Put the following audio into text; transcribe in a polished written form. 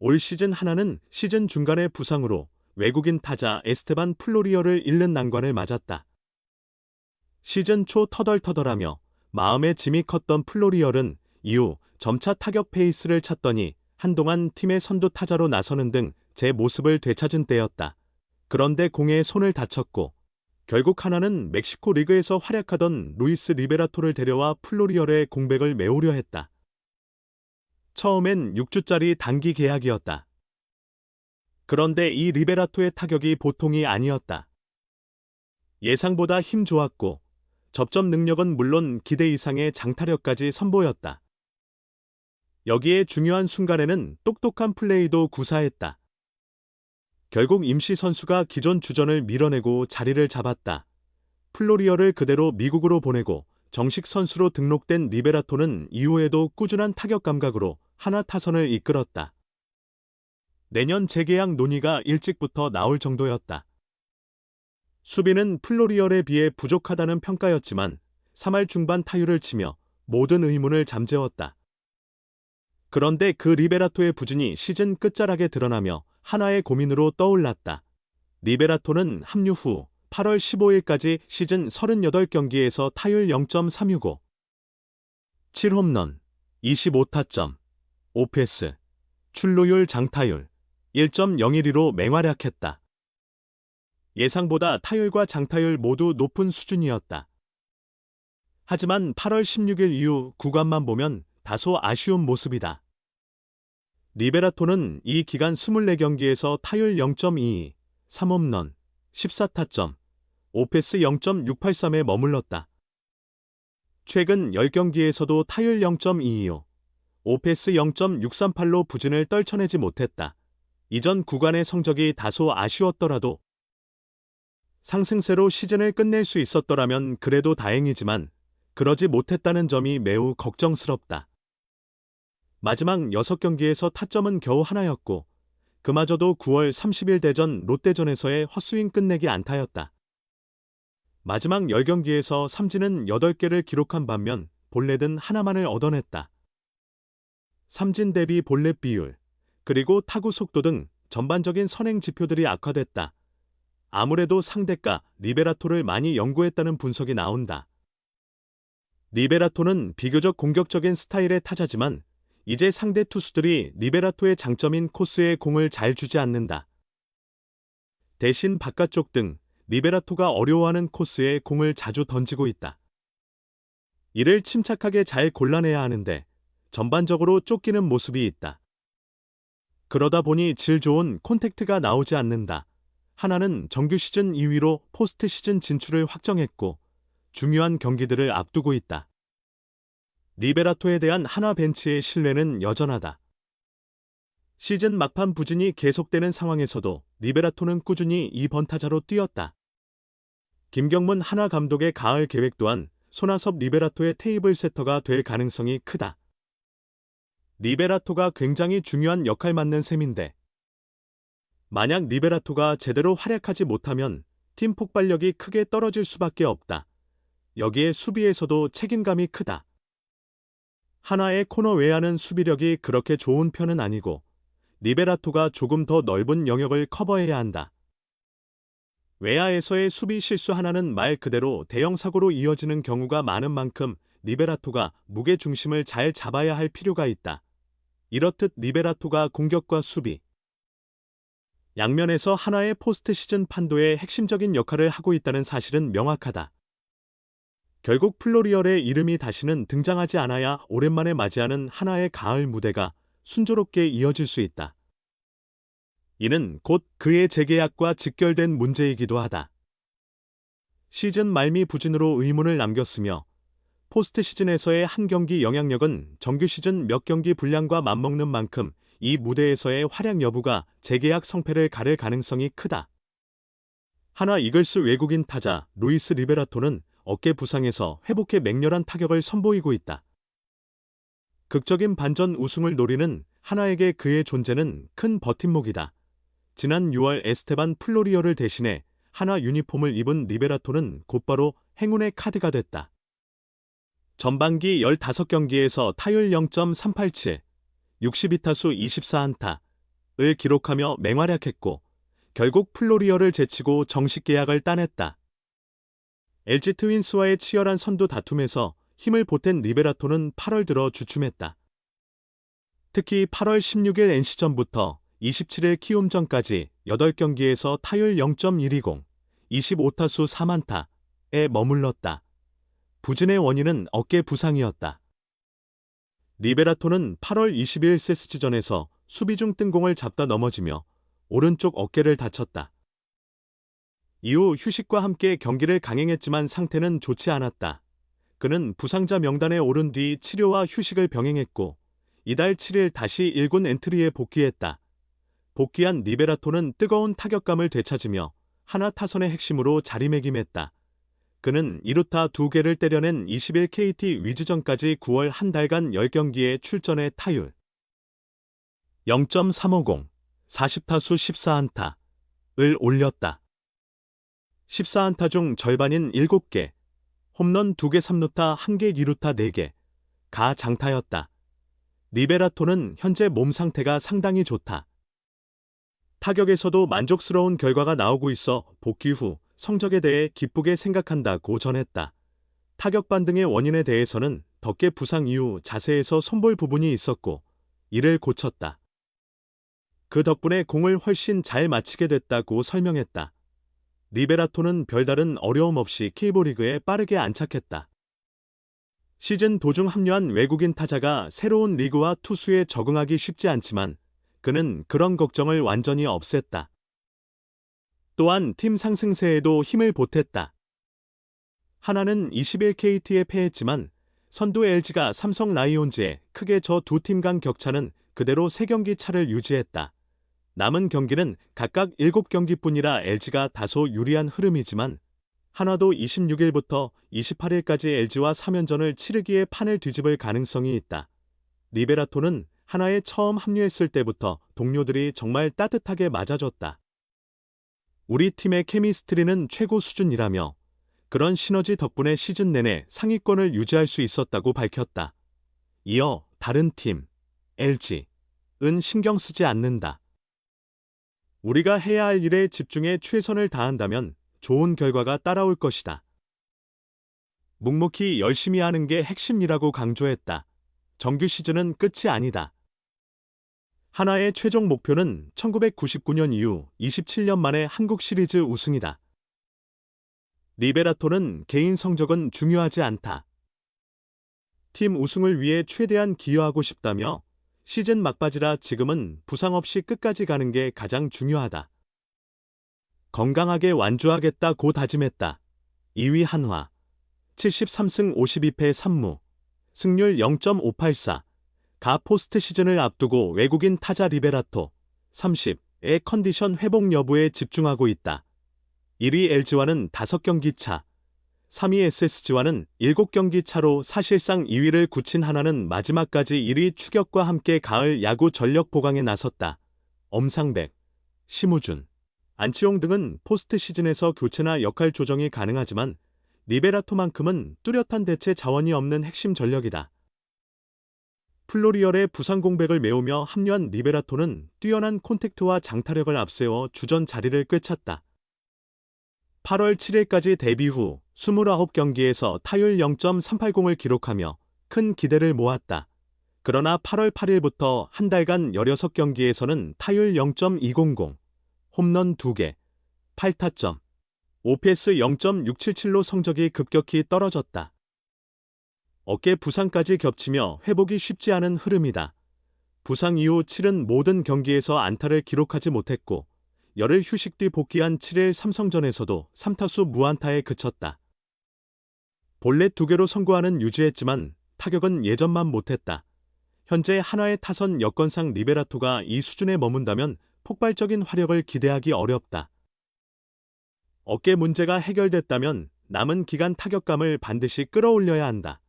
올 시즌 하나는 시즌 중간에 부상으로 외국인 타자 에스테반 플로리어를 잃는 난관을 맞았다. 시즌 초 터덜터덜하며 마음의 짐이 컸던 플로리얼은 이후 점차 타격 페이스를 찾더니 한동안 팀의 선두 타자로 나서는 등 제 모습을 되찾은 때였다. 그런데 공에 손을 다쳤고 결국 하나는 멕시코 리그에서 활약하던 루이스 리베라토를 데려와 플로리얼의 공백을 메우려 했다. 처음엔 6주짜리 단기 계약이었다. 그런데 이 리베라토의 타격이 보통이 아니었다. 예상보다 힘 좋았고 접점 능력은 물론 기대 이상의 장타력까지 선보였다. 여기에 중요한 순간에는 똑똑한 플레이도 구사했다. 결국 임시 선수가 기존 주전을 밀어내고 자리를 잡았다. 플로리어를 그대로 미국으로 보내고 정식 선수로 등록된 리베라토는 이후에도 꾸준한 타격 감각으로 하나 타선을 이끌었다. 내년 재계약 논의가 일찍부터 나올 정도였다. 수비는 플로리얼에 비해 부족하다는 평가였지만 3할 중반 타율을 치며 모든 의문을 잠재웠다. 그런데 그 리베라토의 부진이 시즌 끝자락에 드러나며 하나의 고민으로 떠올랐다. 리베라토는 합류 후 8월 15일까지 시즌 38경기에서 타율 0.365, 7홈런, 25타점, 5패스, 출루율 장타율 1.01로 맹활약했다. 예상보다 타율과 장타율 모두 높은 수준이었다. 하지만 8월 16일 이후 구간만 보면 다소 아쉬운 모습이다. 리베라토는 이 기간 24경기에서 타율 0.22, 3홈런, 14타점, 5패스 0.683에 머물렀다. 최근 10경기에서도 타율 0.225, 5패스 0.638로 부진을 떨쳐내지 못했다. 이전 구간의 성적이 다소 아쉬웠더라도 상승세로 시즌을 끝낼 수 있었더라면 그래도 다행이지만 그러지 못했다는 점이 매우 걱정스럽다. 마지막 6경기에서 타점은 겨우 하나였고 그마저도 9월 30일 대전 롯데전에서의 헛스윙 끝내기 안타였다. 마지막 10경기에서 삼진은 8개를 기록한 반면 볼넷은 하나만을 얻어냈다. 삼진 대비 볼넷 비율, 그리고 타구 속도 등 전반적인 선행 지표들이 악화됐다. 아무래도 상대가 리베라토를 많이 연구했다는 분석이 나온다. 리베라토는 비교적 공격적인 스타일의 타자지만 이제 상대 투수들이 리베라토의 장점인 코스에 공을 잘 주지 않는다. 대신 바깥쪽 등 리베라토가 어려워하는 코스에 공을 자주 던지고 있다. 이를 침착하게 잘 골라내야 하는데 전반적으로 쫓기는 모습이 있다. 그러다 보니 질 좋은 콘택트가 나오지 않는다. 하나는 정규 시즌 2위로 포스트 시즌 진출을 확정했고 중요한 경기들을 앞두고 있다. 리베라토에 대한 하나 벤치의 신뢰는 여전하다. 시즌 막판 부진이 계속되는 상황에서도 리베라토는 꾸준히 2번 타자로 뛰었다. 김경문 하나 감독의 가을 계획 또한 손아섭 리베라토의 테이블 세터가 될 가능성이 크다. 리베라토가 굉장히 중요한 역할 맡는 셈인데 만약 리베라토가 제대로 활약하지 못하면 팀 폭발력이 크게 떨어질 수밖에 없다. 여기에 수비에서도 책임감이 크다. 하나의 코너 외야는 수비력이 그렇게 좋은 편은 아니고 리베라토가 조금 더 넓은 영역을 커버해야 한다. 외야에서의 수비 실수 하나는 말 그대로 대형 사고로 이어지는 경우가 많은 만큼 리베라토가 무게 중심을 잘 잡아야 할 필요가 있다. 이렇듯 리베라토가 공격과 수비, 양면에서 하나의 포스트 시즌 판도의 핵심적인 역할을 하고 있다는 사실은 명확하다. 결국 플로리얼의 이름이 다시는 등장하지 않아야 오랜만에 맞이하는 하나의 가을 무대가 순조롭게 이어질 수 있다. 이는 곧 그의 재계약과 직결된 문제이기도 하다. 시즌 말미 부진으로 의문을 남겼으며 포스트 시즌에서의 한 경기 영향력은 정규 시즌 몇 경기 분량과 맞먹는 만큼 이 무대에서의 활약 여부가 재계약 성패를 가를 가능성이 크다. 하나 이글스 외국인 타자 루이스 리베라토는 어깨 부상에서 회복해 맹렬한 타격을 선보이고 있다. 극적인 반전 우승을 노리는 하나에게 그의 존재는 큰 버팀목이다. 지난 6월 에스테반 플로리어를 대신해 하나 유니폼을 입은 리베라토는 곧바로 행운의 카드가 됐다. 전반기 15경기에서 타율 0.387, 62타수 24안타, 기록하며 맹활약했고 결국 플로리어를 제치고 정식 계약을 따냈다. LG 트윈스와의 치열한 선두 다툼에서 힘을 보탠 리베라토는 8월 들어 주춤했다. 특히 8월 16일 NC전부터 27일 키움전까지 8경기에서 타율 0.120, 25타수 4안타에 머물렀다. 부진의 원인은 어깨 부상이었다. 리베라토는 8월 20일 세스지전에서 수비 중 뜬공을 잡다 넘어지며 오른쪽 어깨를 다쳤다. 이후 휴식과 함께 경기를 강행했지만 상태는 좋지 않았다. 그는 부상자 명단에 오른 뒤 치료와 휴식을 병행했고 이달 7일 다시 1군 엔트리에 복귀했다. 복귀한 리베라토는 뜨거운 타격감을 되찾으며 하나 타선의 핵심으로 자리매김했다. 그는 2루타 2개를 때려낸 21 KT 위즈전까지 9월 한 달간 10경기에 출전해 타율 0.350, 40타수 14안타를 올렸다. 14안타 중 절반인 7개, 홈런 2개 3루타 1개 2루타 4개,가 장타였다. 리베라토는 현재 몸 상태가 상당히 좋다. 타격에서도 만족스러운 결과가 나오고 있어 복귀 후 성적에 대해 기쁘게 생각한다고 전했다. 타격 반등의 원인에 대해서는 덕계 부상 이후 자세에서 손볼 부분이 있었고 이를 고쳤다. 그 덕분에 공을 훨씬 잘 맞히게 됐다고 설명했다. 리베라토는 별다른 어려움 없이 K리그에 빠르게 안착했다. 시즌 도중 합류한 외국인 타자가 새로운 리그와 투수에 적응하기 쉽지 않지만 그는 그런 걱정을 완전히 없앴다. 또한 팀 상승세에도 힘을 보탰다. 하나는 21KT에 패했지만 선두 LG가 삼성 라이온즈에 크게 져 두 팀 간 격차는 그대로 3경기 차를 유지했다. 남은 경기는 각각 7경기뿐이라 LG가 다소 유리한 흐름이지만 하나도 26일부터 28일까지 LG와 3연전을 치르기에 판을 뒤집을 가능성이 있다. 리베라토는 하나에 처음 합류했을 때부터 동료들이 정말 따뜻하게 맞아줬다. 우리 팀의 케미스트리는 최고 수준이라며 그런 시너지 덕분에 시즌 내내 상위권을 유지할 수 있었다고 밝혔다. 이어 다른 팀, LG은 신경 쓰지 않는다. 우리가 해야 할 일에 집중해 최선을 다한다면 좋은 결과가 따라올 것이다. 묵묵히 열심히 하는 게 핵심이라고 강조했다. 정규 시즌은 끝이 아니다. 하나의 최종 목표는 1999년 이후 27년 만에 한국 시리즈 우승이다. 리베라토는 개인 성적은 중요하지 않다. 팀 우승을 위해 최대한 기여하고 싶다며 시즌 막바지라 지금은 부상 없이 끝까지 가는 게 가장 중요하다. 건강하게 완주하겠다고 다짐했다. 2위 한화 73승 52패 3무 승률 0.584 가 포스트 시즌을 앞두고 외국인 타자 리베라토 30의 컨디션 회복 여부에 집중하고 있다. 1위 LG와는 5경기 차, 3위 SSG와는 7경기 차로 사실상 2위를 굳힌 하나는 마지막까지 1위 추격과 함께 가을 야구 전력 보강에 나섰다. 엄상백, 심우준, 안치홍 등은 포스트 시즌에서 교체나 역할 조정이 가능하지만 리베라토만큼은 뚜렷한 대체 자원이 없는 핵심 전력이다. 플로리얼의 부상 공백을 메우며 합류한 리베라토는 뛰어난 콘택트와 장타력을 앞세워 주전 자리를 꿰찼다. 8월 7일까지 데뷔 후 29경기에서 타율 0.380을 기록하며 큰 기대를 모았다. 그러나 8월 8일부터 한 달간 16경기에서는 타율 0.200, 홈런 2개, 8타점, OPS 0.677로 성적이 급격히 떨어졌다. 어깨 부상까지 겹치며 회복이 쉽지 않은 흐름이다. 부상 이후 치른 모든 경기에서 안타를 기록하지 못했고 열흘 휴식 뒤 복귀한 7일 삼성전에서도 3타수 무안타에 그쳤다. 볼넷 2개로 성구하는 유지했지만 타격은 예전만 못했다. 현재 한화의 타선 여건상 리베라토가 이 수준에 머문다면 폭발적인 화력을 기대하기 어렵다. 어깨 문제가 해결됐다면 남은 기간 타격감을 반드시 끌어올려야 한다.